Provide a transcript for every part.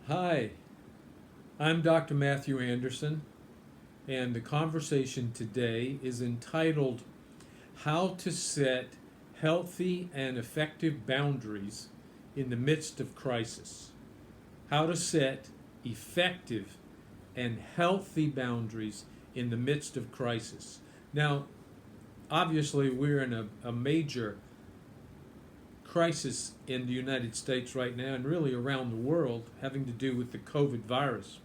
Hi, I'm Dr. Matthew Anderson, and the conversation today is entitled How to Set Healthy and Effective Boundaries in the Midst of Crisis. How to set effective and healthy boundaries in the midst of crisis. Now, obviously, we're in a major crisis in the United States right now and really around the world having to do with the COVID virus.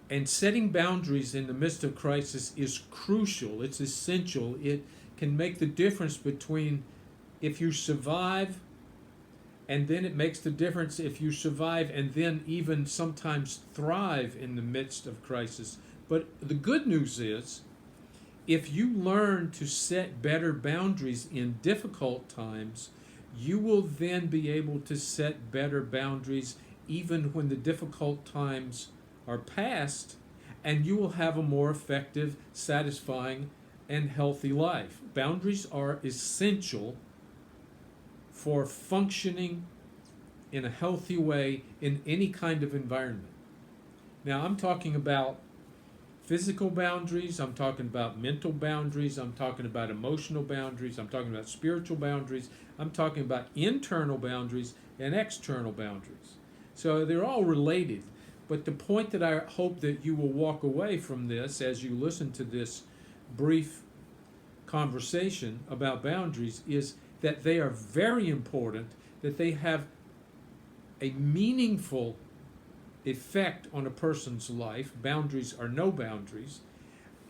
And setting boundaries in the midst of crisis is crucial, it's essential. It can make the difference between if you survive, and then it makes the difference if you survive and then even sometimes thrive in the midst of crisis. But the good news is, if you learn to set better boundaries in difficult times, you will then be able to set better boundaries even when the difficult times are past, and you will have a more effective, satisfying, and healthy life. Boundaries are essential for functioning in a healthy way in any kind of environment. Now, I'm talking about physical boundaries, I'm talking about mental boundaries, I'm talking about emotional boundaries, I'm talking about spiritual boundaries, I'm talking about internal boundaries and external boundaries. So they're all related. But the point that I hope that you will walk away from this as you listen to this brief conversation about boundaries is that they are very important, that they have a meaningful effect on a person's life. Boundaries are no boundaries,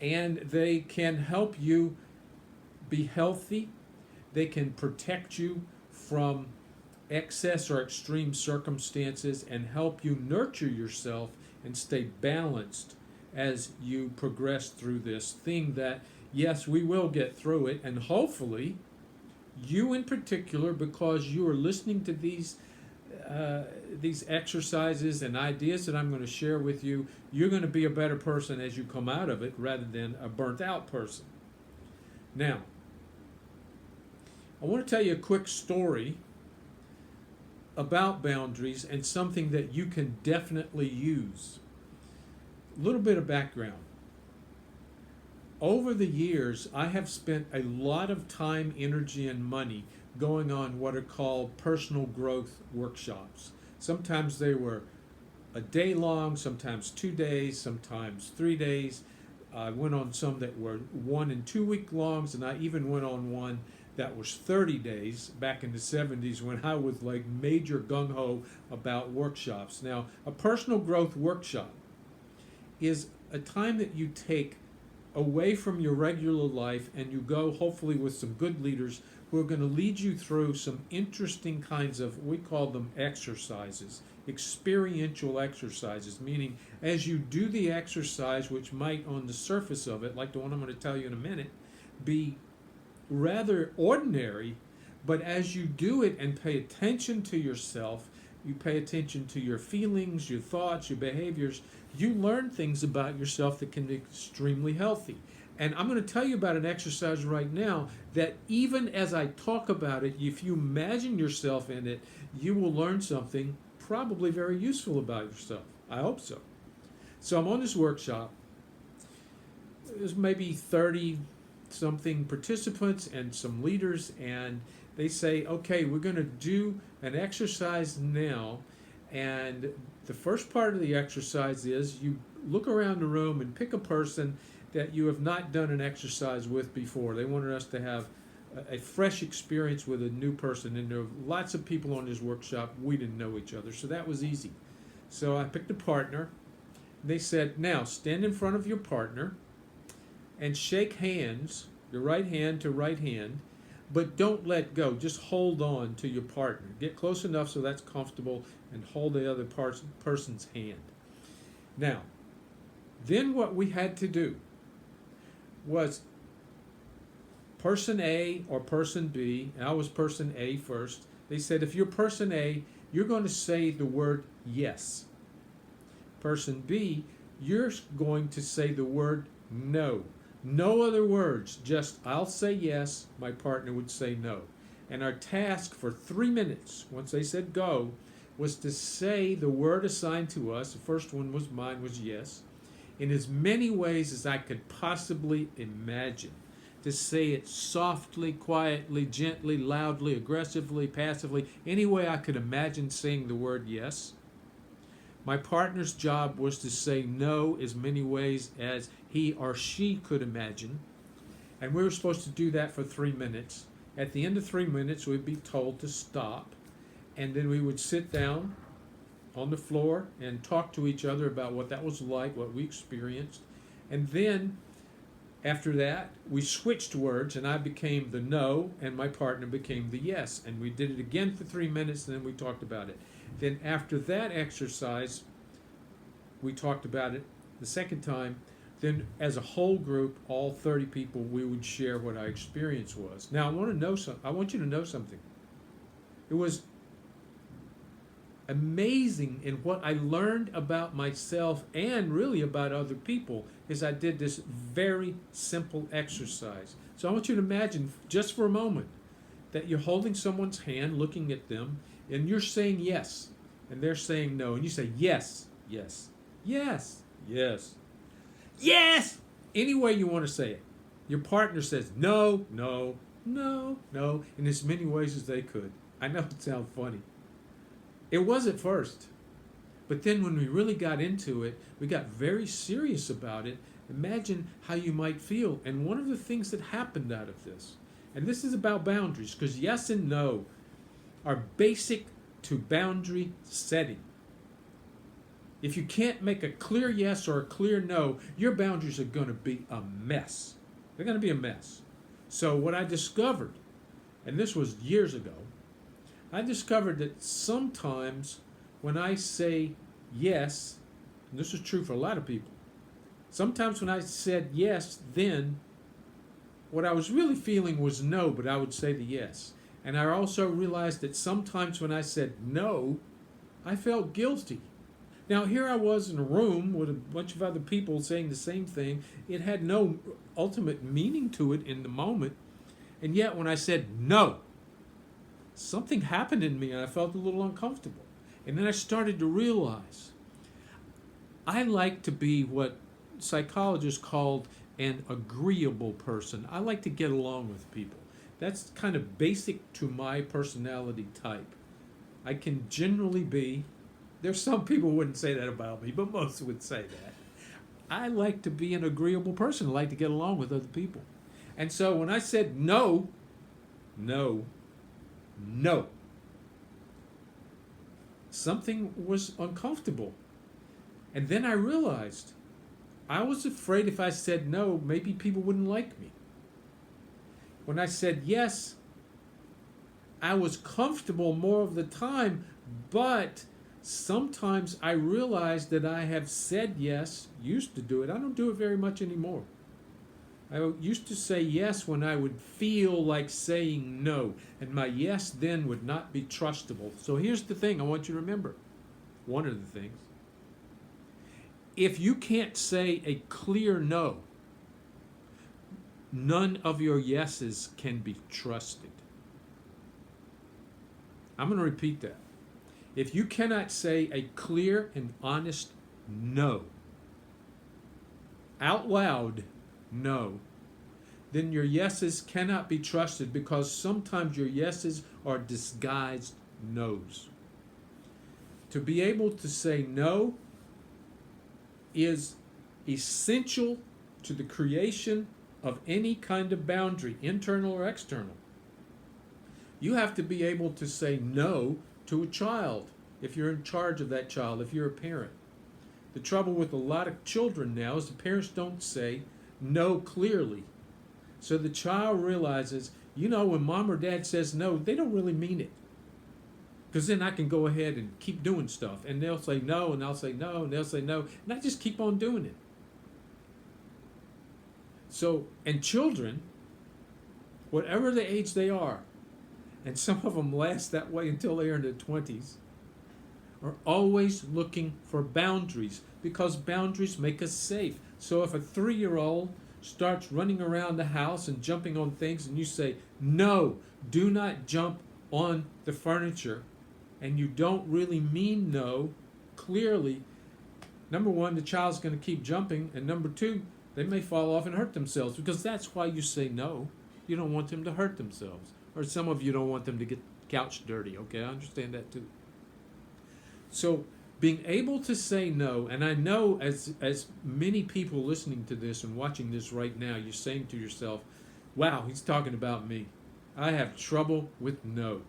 and they can help you be healthy. They can protect you from excess or extreme circumstances and help you nurture yourself and stay balanced as you progress through this thing that, yes, we will get through it, and hopefully you in particular, because you are listening to these exercises and ideas that I'm going to share with you, you're going to be a better person as you come out of it rather than a burnt out person. Now, I want to tell you a quick story about boundaries and something that you can definitely use. A little bit of background. Over the years, I have spent a lot of time, energy, and money going on what are called personal growth workshops. Sometimes they were a day long, sometimes 2 days, sometimes 3 days. I went on some that were 1 and 2 week longs, and I even went on one that was 30 days back in the 70s when I was like major gung ho about workshops. Now, a personal growth workshop is a time that you take away from your regular life and you go hopefully with some good leaders who are going to lead you through some interesting kinds of, we call them exercises, experiential exercises, meaning as you do the exercise, which might on the surface of it, like the one I'm going to tell you in a minute, be rather ordinary, but as you do it and pay attention to yourself, you pay attention to your feelings, your thoughts, your behaviors, you learn things about yourself that can be extremely healthy. And I'm going to tell you about an exercise right now that even as I talk about it, if you imagine yourself in it, you will learn something probably very useful about yourself. I hope so. So I'm on this workshop. There's maybe 30 something participants and some leaders, and they say, okay, we're going to do an exercise now. And the first part of the exercise is you look around the room and pick a person that you have not done an exercise with before. They wanted us to have a fresh experience with a new person, and there were lots of people on this workshop. We didn't know each other, so that was easy. So I picked a partner. They said, now stand in front of your partner and shake hands, your right hand to right hand, but don't let go. Just hold on to your partner. Get close enough so that's comfortable and hold the other person's hand. Now, then what we had to do was person A or person B, and I was person A first. They said, if you're person A, you're going to say the word yes. Person B, you're going to say the word no. No other words, just I'll say yes, my partner would say no. And our task for 3 minutes, once they said go, was to say the word assigned to us. The first one was mine, was yes, in as many ways as I could possibly imagine. To say it softly, quietly, gently, loudly, aggressively, passively, any way I could imagine saying the word yes. My partner's job was to say no as many ways as he or she could imagine. And we were supposed to do that for 3 minutes. At the end of 3 minutes, we'd be told to stop. And then we would sit down on the floor and talk to each other about what that was like, what we experienced. And then after that, we switched words, and I became the no, and my partner became the yes. And we did it again for 3 minutes, and then we talked about it. Then after that exercise, we talked about it the second time. Then as a whole group, all 30 people, we would share what our experience was. Now I want you to know something. It was amazing in what I learned about myself and really about other people as I did this very simple exercise. So I want you to imagine just for a moment that you're holding someone's hand, looking at them, and you're saying yes, and they're saying no, and you say yes, yes, yes, yes, yes, any way you want to say it. Your partner says no, no, no, no, in as many ways as they could. I know it sounds funny. It was at first. But then when we really got into it, we got very serious about it. Imagine how you might feel. And one of the things that happened out of this, and this is about boundaries, because yes and no are basic to boundary setting. If you can't make a clear yes or a clear no, your boundaries are going to be a mess. They're going to be a mess. So what I discovered, and this was years ago, I discovered that sometimes when I say yes, and this is true for a lot of people, sometimes when I said yes, then what I was really feeling was no, but I would say the yes. And I also realized that sometimes when I said no, I felt guilty. Now here I was in a room with a bunch of other people saying the same thing. It had no ultimate meaning to it in the moment. And yet when I said no, something happened in me and I felt a little uncomfortable. And then I started to realize I like to be what psychologists called an agreeable person. I like to get along with people. That's kind of basic to my personality type. I can generally be, there's some people who wouldn't say that about me, but most would say that. I like to be an agreeable person. I like to get along with other people. And so when I said no, no, no, something was uncomfortable. And then I realized I was afraid if I said no, maybe people wouldn't like me. When I said yes, I was comfortable more of the time, but sometimes I realized that I have said yes, used to do it. I don't do it very much anymore. I used to say yes when I would feel like saying no, and my yes then would not be trustable. So here's the thing I want you to remember. One of the things. If you can't say a clear no, none of your yeses can be trusted. I'm going to repeat that. If you cannot say a clear and honest no, out loud, no, then your yeses cannot be trusted, because sometimes your yeses are disguised no's. To be able to say no is essential to the creation of any kind of boundary, internal or external. You have to be able to say no to a child if you're in charge of that child, if you're a parent. The trouble with a lot of children now is the parents don't say no clearly. So the child realizes, when mom or dad says no, they don't really mean it. Because then I can go ahead and keep doing stuff. And they'll say no, and I'll say no, and they'll say no. And I just keep on doing it. So, and children, whatever the age they are, and some of them last that way until they are in their 20s, are always looking for boundaries, because boundaries make us safe. So if a 3-year-old starts running around the house and jumping on things, and you say, no, do not jump on the furniture, and you don't really mean no clearly, number one, the child's going to keep jumping, and number two, they may fall off and hurt themselves, because that's why you say no. You don't want them to hurt themselves. Or some of you don't want them to get couch dirty, okay? I understand that too. So being able to say no, and I know as many people listening to this and watching this right now, you're saying to yourself, wow, he's talking about me. I have trouble with no.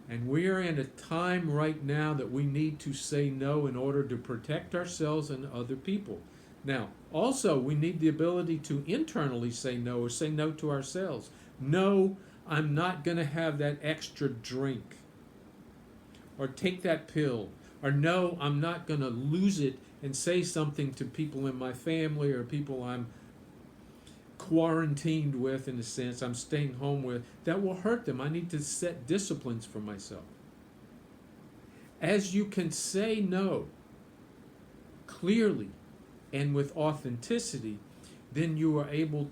And we are in a time right now that we need to say no in order to protect ourselves and other people. Now, also, we need the ability to internally say no, or say no to ourselves. No, I'm not going to have that extra drink, or take that pill, or no, I'm not going to lose it and say something to people in my family or people I'm quarantined with, in a sense, I'm staying home with, that will hurt them. I need to set disciplines for myself. As you can say no clearly and with authenticity, then you are able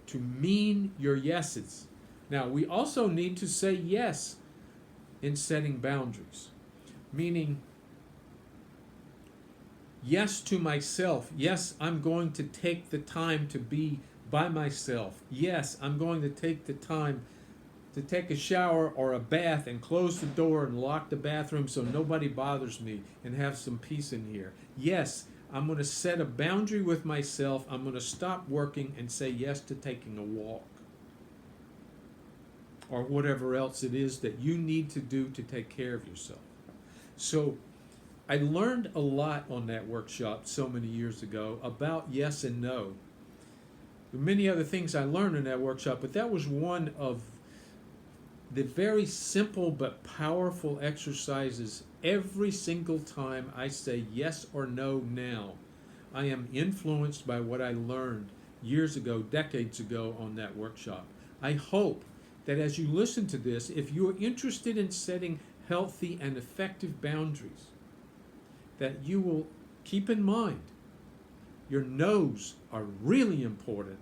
to mean your yeses. Now, we also need to say yes in setting boundaries, meaning yes to myself. Yes, I'm going to take the time to be by myself. Yes, I'm going to take the time to take a shower or a bath and close the door and lock the bathroom so nobody bothers me and have some peace in here. Yes, I'm going to set a boundary with myself. I'm going to stop working and say yes to taking a walk, or whatever else it is that you need to do to take care of yourself. So I learned a lot on that workshop so many years ago about yes and no. There were many other things I learned in that workshop, but that was one of the very simple but powerful exercises. Every single time I say yes or no now, I am influenced by what I learned years ago, decades ago on that workshop. I hope that as you listen to this, if you are interested in setting healthy and effective boundaries, that you will keep in mind your no's are really important,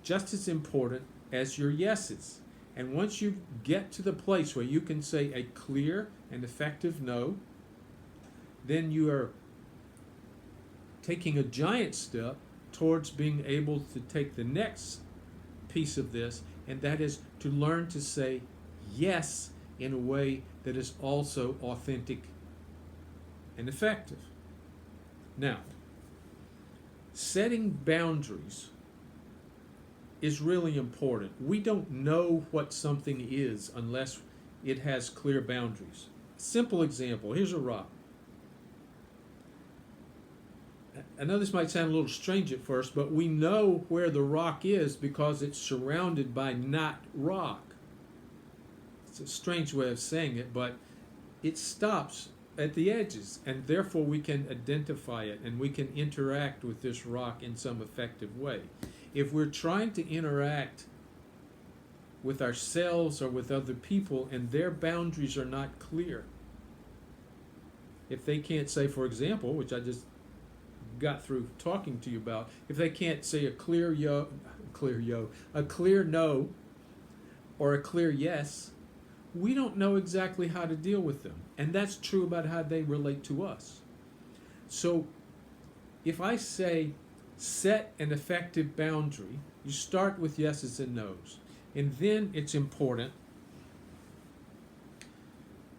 just as important as your yeses. And once you get to the place where you can say a clear and effective no, then you are taking a giant step towards being able to take the next piece of this, and that is to learn to say yes in a way that is also authentic and effective. Now, setting boundaries is really important. We don't know what something is unless it has clear boundaries. Simple example, here's a rock. I know this might sound a little strange at first, but we know where the rock is because it's surrounded by not rock. It's a strange way of saying it, but it stops at the edges, and therefore we can identify it and we can interact with this rock in some effective way. If we're trying to interact with ourselves or with other people and their boundaries are not clear, if they can't say, for example, which I just got through talking to you about, if they can't say a clear no or a clear yes, we don't know exactly how to deal with them. And that's true about how they relate to us. So if I say set an effective boundary, you start with yeses and nos. And then it's important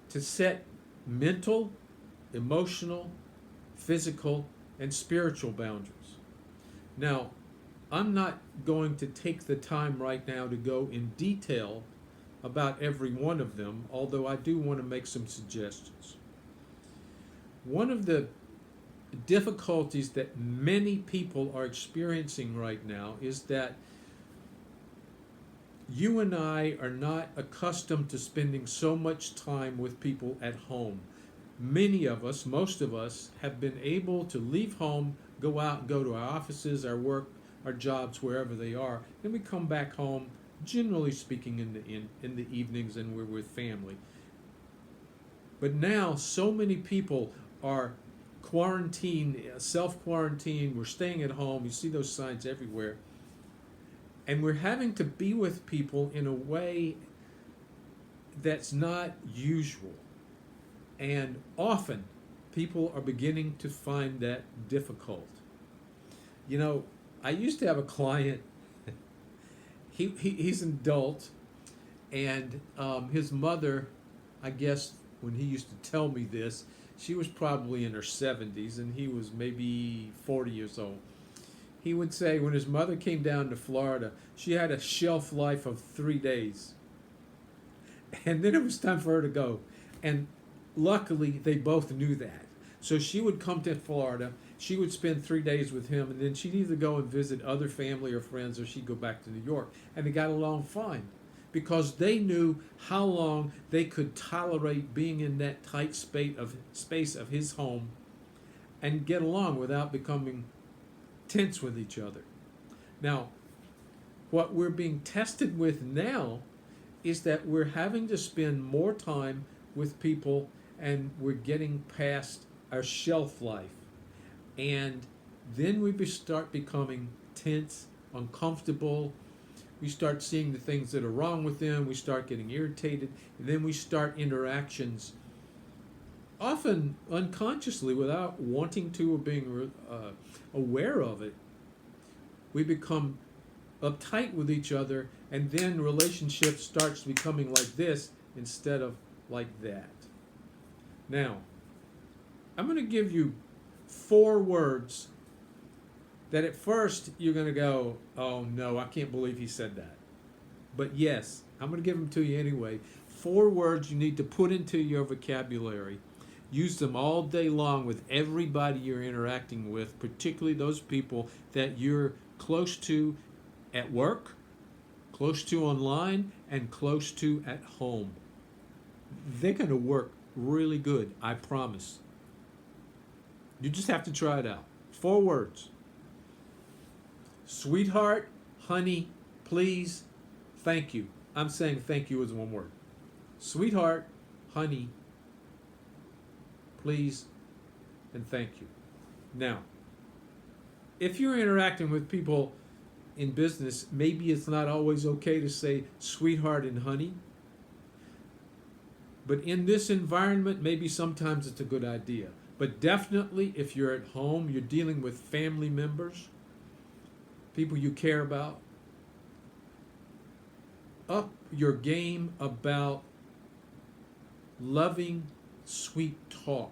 to set mental, emotional, physical, and spiritual boundaries. Now, I'm not going to take the time right now to go in detail about every one of them, although I do want to make some suggestions. One of the difficulties that many people are experiencing right now is that you and I are not accustomed to spending so much time with people at home. Many of us, most of us, have been able to leave home, go out and go to our offices, our work, our jobs, wherever they are. Then we come back home, generally speaking, in the evenings, and we're with family. But now so many people are quarantined, self-quarantined, we're staying at home, you see those signs everywhere. And we're having to be with people in a way that's not usual. And often people are beginning to find that difficult. You know, I used to have a client, he's an adult, and his mother, I guess when he used to tell me this, she was probably in her 70s and he was maybe 40 years old. He would say when his mother came down to Florida, she had a shelf life of 3 days. And then it was time for her to go. And luckily, they both knew that. So she would come to Florida, she would spend 3 days with him, and then she'd either go and visit other family or friends or she'd go back to New York. And they got along fine because they knew how long they could tolerate being in that tight space of his home and get along without becoming tense with each other. Now, what we're being tested with now is that we're having to spend more time with people and we're getting past our shelf life. And then we start becoming tense, uncomfortable. We start seeing the things that are wrong with them. We start getting irritated. And then we start interactions, often unconsciously, without wanting to or being aware of it. We become uptight with each other, and then relationship starts becoming like this instead of like that. Now, I'm going to give you 4 words that at first you're going to go, oh no, I can't believe he said that. But yes, I'm going to give them to you anyway. 4 words you need to put into your vocabulary. Use them all day long with everybody you're interacting with, particularly those people that you're close to at work, close to online, and close to at home. They're going to work really good, I promise. You just have to try it out. 4 words. Sweetheart, honey, please, thank you. I'm saying thank you as 1 word. Sweetheart, honey, please, and thank you. Now, if you're interacting with people in business, maybe it's not always okay to say sweetheart and honey. But in this environment, maybe sometimes it's a good idea. But definitely, if you're at home, you're dealing with family members, people you care about, up your game about loving, sweet talk.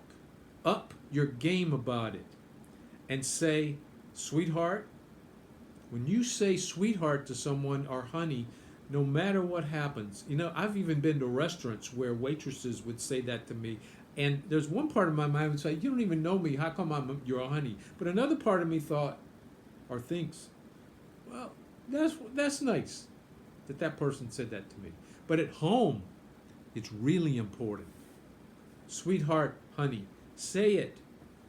Up your game about it. And say, sweetheart. When you say sweetheart to someone or honey, no matter what happens, you know, I've even been to restaurants where waitresses would say that to me. And there's one part of my mind would say, you don't even know me. How come you're a honey? But another part of me thought or thinks, well, that's nice that person said that to me. But at home, it's really important. Sweetheart, honey, say it.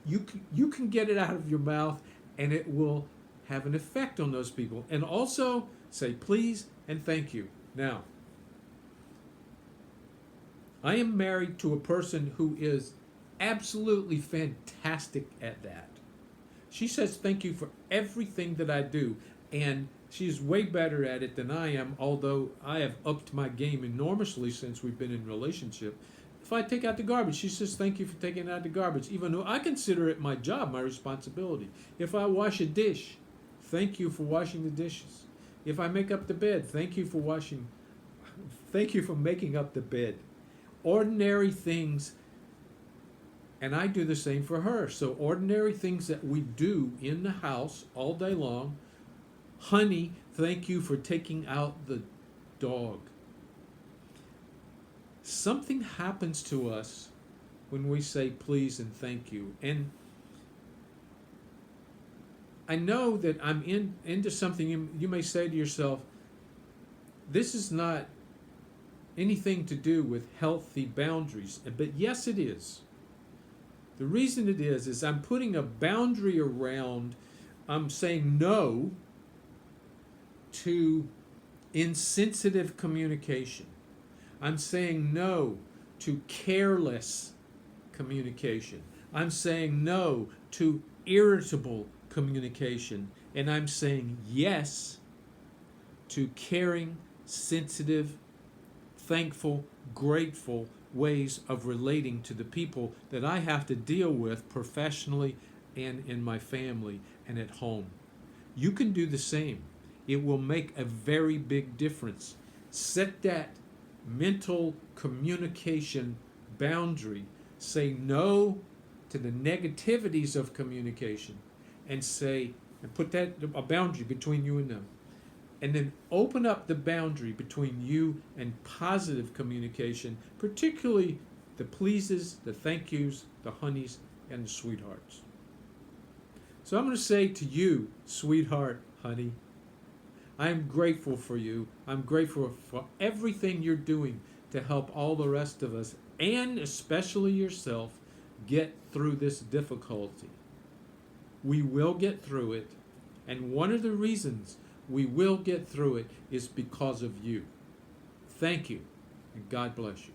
You can get it out of your mouth and it will have an effect on those people. And also say please and thank you. Now, I am married to a person who is absolutely fantastic at that. She says thank you for everything that I do, and she's way better at it than I am, although I have upped my game enormously since we've been in a relationship. If I take out the garbage, she says thank you for taking out the garbage, even though I consider it my job, my responsibility. If I wash a dish, thank you for washing the dishes. If I make up the bed, thank you for making up the bed. Ordinary things, and I do the same for her. So ordinary things that we do in the house all day long. Honey, thank you for taking out the dog. Something happens to us when we say please and thank you. And I know that I'm into something. You may say to yourself, this is not anything to do with healthy boundaries. But yes, it is. The reason it is I'm putting a boundary around, I'm saying no to insensitive communication. I'm saying no to careless communication. I'm saying no to irritable communication. And I'm saying yes to caring, sensitive, thankful, grateful ways of relating to the people that I have to deal with professionally and in my family and at home. You can do the same. It will make a very big difference. Set that mental communication boundary. Say no to the negativities of communication and put that a boundary between you and them. And then open up the boundary between you and positive communication, particularly the pleases, the thank yous, the honeys, and the sweethearts. So I'm going to say to you, sweetheart, honey, I am grateful for you. I'm grateful for everything you're doing to help all the rest of us, and especially yourself, get through this difficulty. We will get through it, and one of the reasons we will get through it is because of you. Thank you, and God bless you.